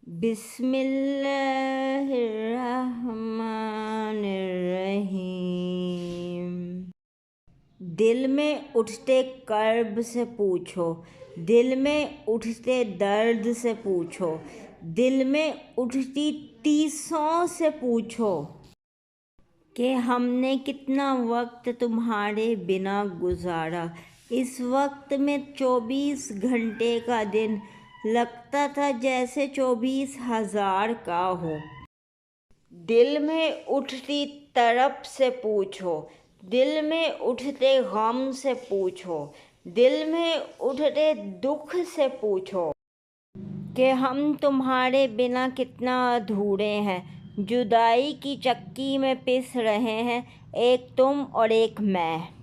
बिस्मिल्लाहिर्रहमानिर्रहीम। दिल में उठते कर्ब से पूछो, दिल में उठते दर्द से पूछो, दिल में उठती टीसों से पूछो कि हमने कितना वक्त तुम्हारे बिना गुजारा। इस वक्त में 24 घंटे का दिन लगता था जैसे 24,000 का हो। दिल में उठती तड़प से पूछो, दिल में उठते गम से पूछो, दिल में उठते दुख से पूछो कि हम तुम्हारे बिना कितना अधूरे हैं। जुदाई की चक्की में पिस रहे हैं, एक तुम और एक मैं।